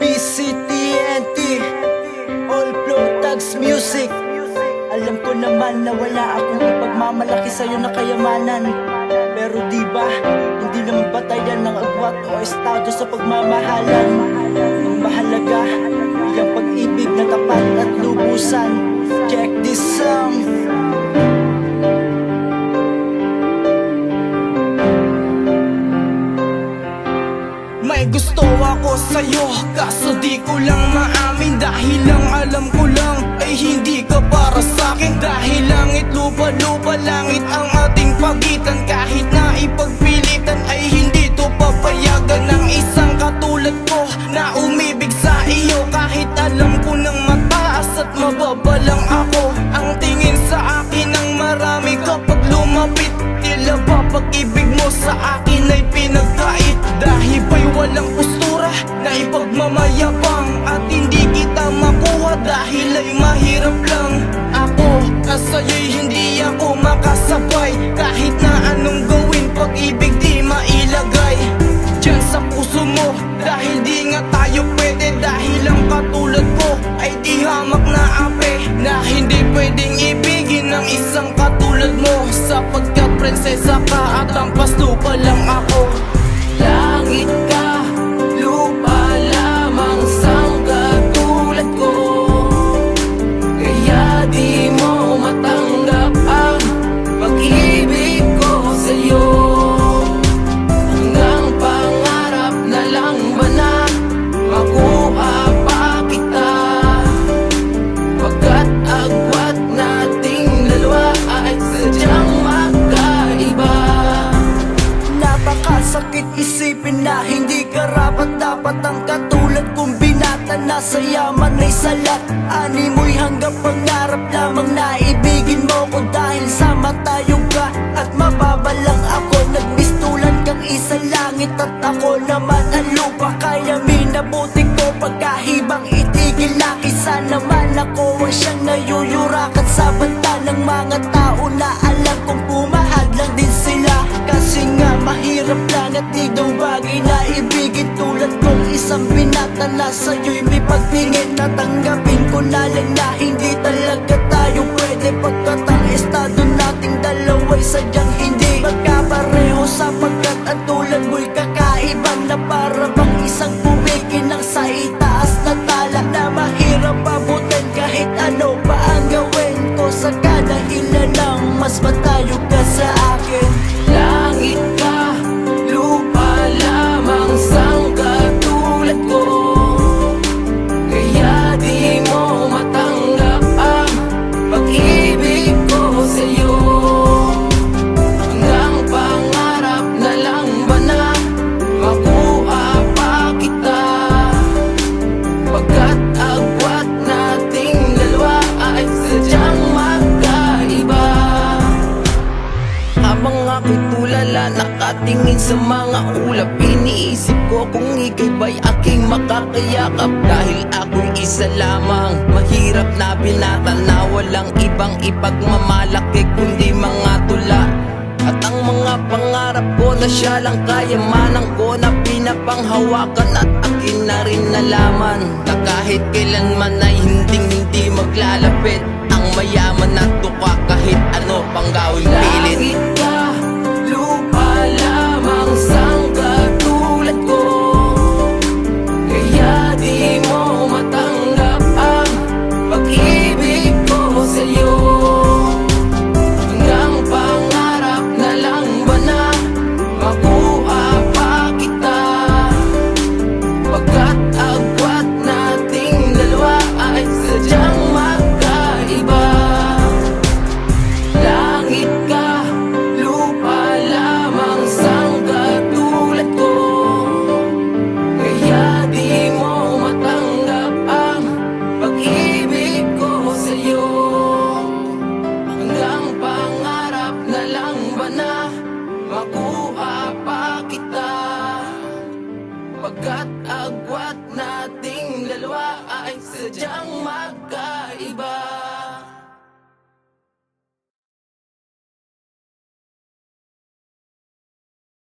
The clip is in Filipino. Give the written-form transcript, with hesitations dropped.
BCTNT, All Flow Tags Music. Alam ko naman na wala akong ipagmamalaki sa'yo na kayamanan, pero diba, hindi naman batayan ng agwat o estado sa pagmamahalan. Ang mahalaga ay ang pag-ibig na tapat at lubusan. Check this song. May gusto ako sa'yo, kaso di ko lang maamin. Dahil lang alam ko lang ay hindi ka para sa'kin. Dahil langit lupa, lupa langit ang ating pagitan. Kahit na ipagpilitan ay hindi to papayagan ng isang katulad ko na umibig sa iyo. Kahit alam ko nang mataas at mababa lang ako, ang tingin sa akin ng marami kapag lumapit. Tila ba pag-ibig mo sa akin ay pinagkait? Dahil ba'y walang postura na ipagmamayabang at hindi kita makuha dahil ay mahirap lang ako. Sa'yo'y hindi ako makasabay, kahit na anong gawin pag-ibig di mailagay diyan sa puso mo. Dahil di nga tayo pwede, dahil ang katulad ko ay di hamak na ape na hindi pwedeng ibigin ng isang katulad mo. Sapagkat prinsesa ka at ang pastupa lang ako. Langit ka, lupa lamang sang katulad ko, kaya di mo matanggap ang pag-ibig ko sa'yo. Hanggang pangarap na lang ba na makuha pa kita? Pagkat agwat nating dalawa ay sadyang magkaiba. Napakasakit isipin na hindi karapat-dapat ang katulad kong binata na sa yaman ay salat. Ani mo'y hanggang pangarap lamang na ibigin mo ko dahil sama tayo ka at mababalang ako. Nagmistulan kang isa langit at ako naman ang lupa. Kaya minabuti ko pagkahibang itigil na kisa naman ako ang siyang nayuyurakat sa banta ng mga tao na alam kong pumahad lang din sila. Kasi nga mahirap lang at di daw bagay na ibigin tulad kong isang binata na sa'yo'y may pagtingin. Tatanggapin ko na lang na hindi talaga tayo pwede, pagkat ang estado nating dalawa'y sadyang hindi magkapareho. Sapagkat ang tulad mo'y kakaiba na para bang isang pumikinang sa itaas na tala na mahirap abutin kahit ano pa ang gawin ko sa kadahilan ng mas matayo ka sa akin. Langit ka, lupa lamang sang katulad ko, kaya di mo matanggap ang pag-ibig ko sa'yo. Hanggang pangarap na lang ba na makuha pa kita? Pagkat agwat nating dalawa ay sadyang magkaiba. Habang ako'y tulala, nakatingin sa mga ulap, iniisip ko kung ika'y ba'y aking makakayakap. Dahil ako'y isa lamang, mahirap na binata na walang ibang ipagmamalaki kundi mga tula. At ang mga pangarap ko na siya lang kayamanan ko na pinapanghawakan at akin na rin nalaman na kahit kailanman ay hindi maglalapit ang mayaman na tuka kahit ano pang gawin pilit.